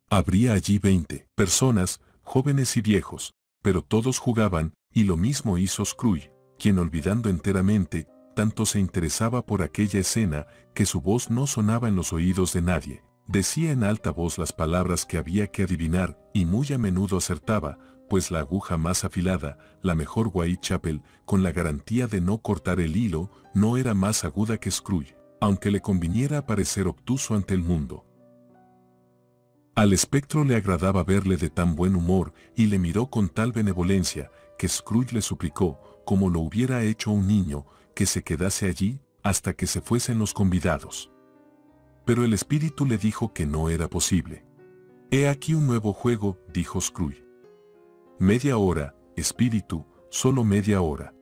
Habría allí 20 personas, jóvenes y viejos, pero todos jugaban, y lo mismo hizo Scrooge, quien olvidando enteramente, tanto se interesaba por aquella escena, que su voz no sonaba en los oídos de nadie. Decía en alta voz las palabras que había que adivinar, y muy a menudo acertaba, pues la aguja más afilada, la mejor Whitechapel, con la garantía de no cortar el hilo, no era más aguda que Scrooge, aunque le conviniera parecer obtuso ante el mundo. Al espectro le agradaba verle de tan buen humor, y le miró con tal benevolencia, que Scrooge le suplicó, como lo hubiera hecho un niño, que se quedase allí, hasta que se fuesen los convidados. Pero el espíritu le dijo que no era posible. «He aquí un nuevo juego», dijo Scrooge. «Media hora, espíritu, solo media hora».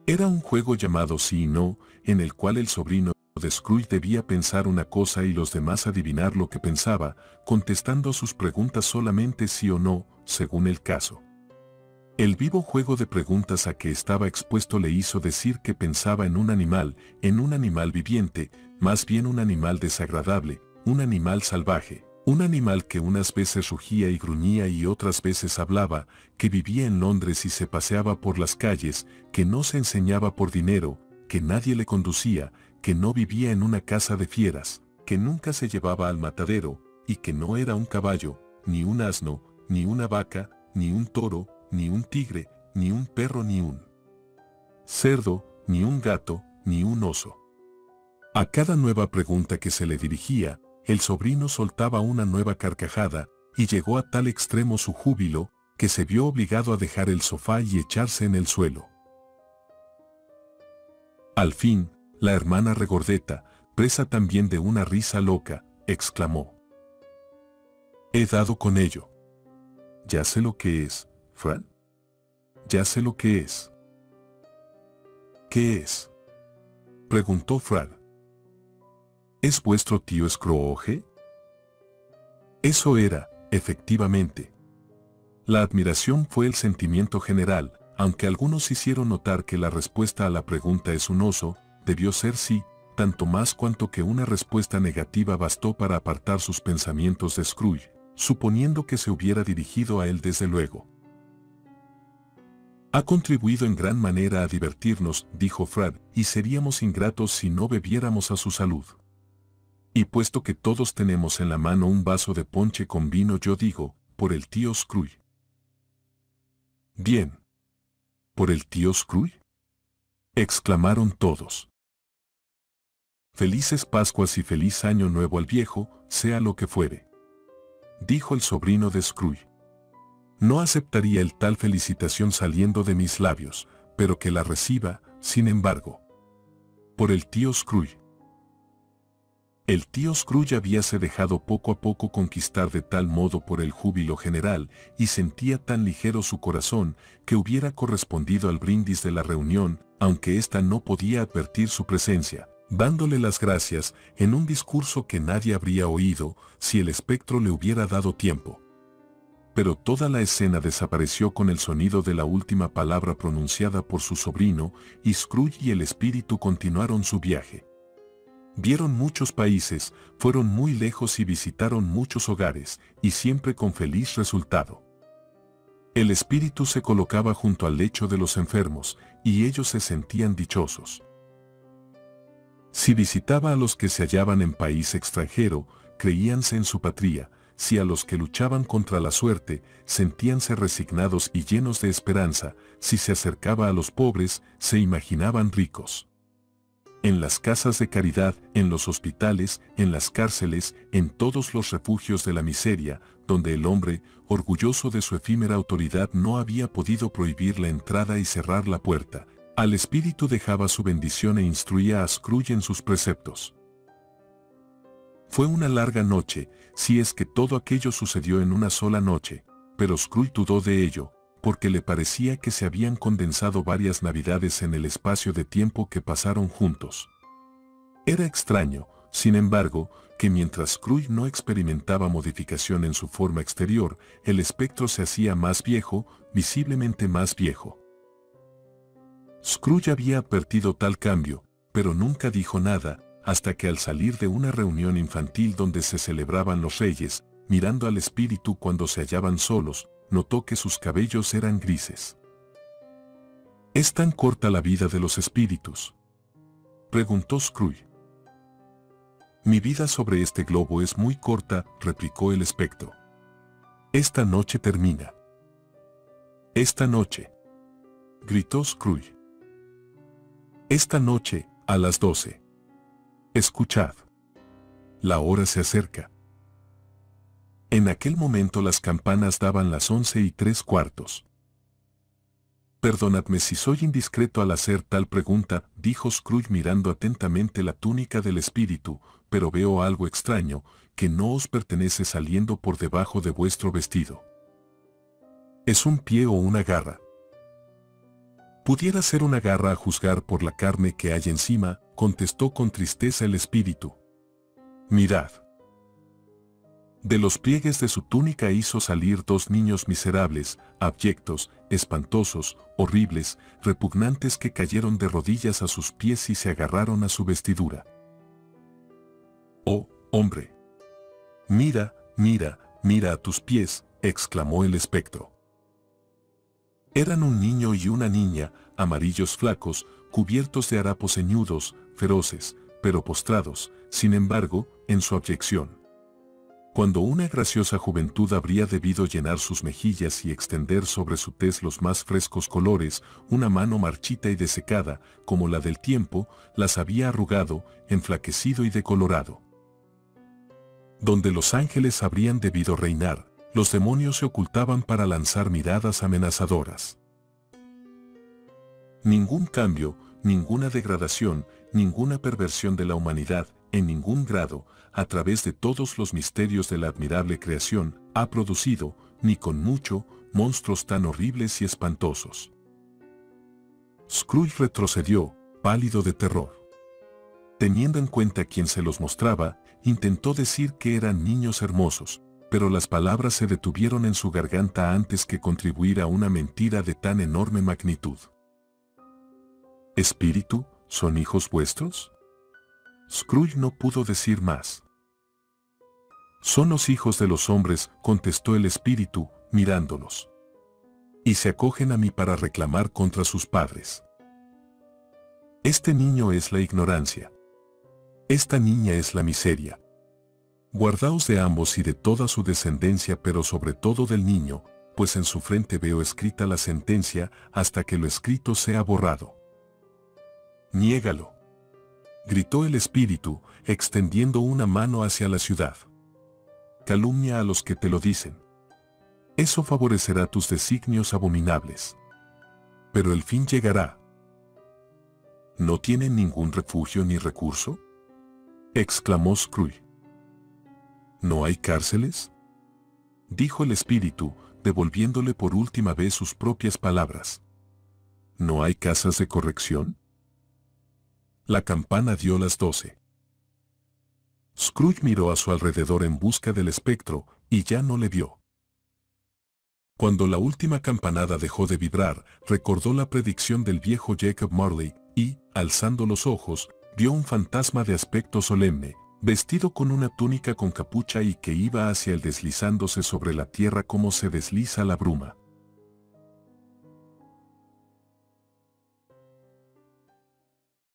Era un juego llamado Sí y No, en el cual el sobrino de Scrooge debía pensar una cosa y los demás adivinar lo que pensaba, contestando sus preguntas solamente sí o no, según el caso. El vivo juego de preguntas a que estaba expuesto le hizo decir que pensaba en un animal viviente, más bien un animal desagradable, un animal salvaje, un animal que unas veces rugía y gruñía y otras veces hablaba, que vivía en Londres y se paseaba por las calles, que no se enseñaba por dinero, que nadie le conducía, que no vivía en una casa de fieras, que nunca se llevaba al matadero, y que no era un caballo, ni un asno, ni una vaca, ni un toro, ni un tigre, ni un perro, ni un cerdo, ni un gato, ni un oso. A cada nueva pregunta que se le dirigía, el sobrino soltaba una nueva carcajada, y llegó a tal extremo su júbilo, que se vio obligado a dejar el sofá y echarse en el suelo. Al fin, La hermana regordeta, presa también de una risa loca, exclamó: «He dado con ello». «Ya sé lo que es, Fran. Ya sé lo que es». «¿Qué es?», preguntó Fran. «¿Es vuestro tío Scrooge?». Eso era, efectivamente. La admiración fue el sentimiento general, aunque algunos hicieron notar que la respuesta a la pregunta «¿es un oso?», debió ser sí, tanto más cuanto que una respuesta negativa bastó para apartar sus pensamientos de Scrooge, suponiendo que se hubiera dirigido a él desde luego. «Ha contribuido en gran manera a divertirnos», dijo Fred, «y seríamos ingratos si no bebiéramos a su salud. Y puesto que todos tenemos en la mano un vaso de ponche con vino, yo digo, por el tío Scrooge». «Bien. ¿Por el tío Scrooge?», exclamaron todos. «Felices Pascuas y feliz Año Nuevo al viejo, sea lo que fuere», dijo el sobrino de Scrooge. «No aceptaría el tal felicitación saliendo de mis labios, pero que la reciba, sin embargo. Por el tío Scrooge». El tío Scrooge habíase dejado poco a poco conquistar de tal modo por el júbilo general, y sentía tan ligero su corazón, que hubiera correspondido al brindis de la reunión, aunque ésta no podía advertir su presencia, dándole las gracias, en un discurso que nadie habría oído, si el espectro le hubiera dado tiempo. Pero toda la escena desapareció con el sonido de la última palabra pronunciada por su sobrino, y Scrooge y el espíritu continuaron su viaje. Vieron muchos países, fueron muy lejos y visitaron muchos hogares, y siempre con feliz resultado. El espíritu se colocaba junto al lecho de los enfermos, y ellos se sentían dichosos. Si visitaba a los que se hallaban en país extranjero, creíanse en su patria; si a los que luchaban contra la suerte, sentíanse resignados y llenos de esperanza; si se acercaba a los pobres, se imaginaban ricos. En las casas de caridad, en los hospitales, en las cárceles, en todos los refugios de la miseria, donde el hombre, orgulloso de su efímera autoridad, no había podido prohibir la entrada y cerrar la puerta, al espíritu dejaba su bendición e instruía a Scrooge en sus preceptos. Fue una larga noche, si es que todo aquello sucedió en una sola noche, pero Scrooge dudó de ello, porque le parecía que se habían condensado varias navidades en el espacio de tiempo que pasaron juntos. Era extraño, sin embargo, que mientras Scrooge no experimentaba modificación en su forma exterior, el espectro se hacía más viejo, visiblemente más viejo. Scrooge había advertido tal cambio, pero nunca dijo nada, hasta que al salir de una reunión infantil donde se celebraban los reyes, mirando al espíritu cuando se hallaban solos, notó que sus cabellos eran grises. «¿Es tan corta la vida de los espíritus?», preguntó Scrooge. «Mi vida sobre este globo es muy corta», replicó el espectro. «Esta noche termina». «Esta noche», gritó Scrooge. «Esta noche, a las 12. Escuchad. La hora se acerca». En aquel momento las campanas daban las 11:03. «Perdonadme si soy indiscreto al hacer tal pregunta», dijo Scrooge mirando atentamente la túnica del espíritu, «pero veo algo extraño, que no os pertenece saliendo por debajo de vuestro vestido. ¿Es un pie o una garra?». «Pudiera ser una garra a juzgar por la carne que hay encima», contestó con tristeza el espíritu. «Mirad». De los pliegues de su túnica hizo salir dos niños miserables, abyectos, espantosos, horribles, repugnantes, que cayeron de rodillas a sus pies y se agarraron a su vestidura. «Oh, hombre! Mira, mira, mira a tus pies», exclamó el espectro. Eran un niño y una niña, amarillos flacos, cubiertos de harapos ceñudos, feroces, pero postrados, sin embargo, en su abyección. Cuando una graciosa juventud habría debido llenar sus mejillas y extender sobre su tez los más frescos colores, una mano marchita y desecada, como la del tiempo, las había arrugado, enflaquecido y decolorado. Donde los ángeles habrían debido reinar, los demonios se ocultaban para lanzar miradas amenazadoras. Ningún cambio, ninguna degradación, ninguna perversión de la humanidad, en ningún grado, a través de todos los misterios de la admirable creación, ha producido, ni con mucho, monstruos tan horribles y espantosos. Scrooge retrocedió, pálido de terror. Teniendo en cuenta quién se los mostraba, intentó decir que eran niños hermosos, pero las palabras se detuvieron en su garganta antes que contribuir a una mentira de tan enorme magnitud. ¿Espíritu, son hijos vuestros? Scrooge no pudo decir más. Son los hijos de los hombres, contestó el espíritu, mirándolos. Y se acogen a mí para reclamar contra sus padres. Este niño es la ignorancia. Esta niña es la miseria. Guardaos de ambos y de toda su descendencia, pero sobre todo del niño, pues en su frente veo escrita la sentencia hasta que lo escrito sea borrado. Niégalo, gritó el espíritu, extendiendo una mano hacia la ciudad. Calumnia a los que te lo dicen. Eso favorecerá tus designios abominables. Pero el fin llegará. ¿No tienen ningún refugio ni recurso?, exclamó Scrooge. ¿No hay cárceles?, dijo el espíritu, devolviéndole por última vez sus propias palabras. ¿No hay casas de corrección? La campana dio las 12. Scrooge miró a su alrededor en busca del espectro, y ya no le vio. Cuando la última campanada dejó de vibrar, recordó la predicción del viejo Jacob Marley, y, alzando los ojos, vio un fantasma de aspecto solemne, vestido con una túnica con capucha y que iba hacia él deslizándose sobre la tierra como se desliza la bruma.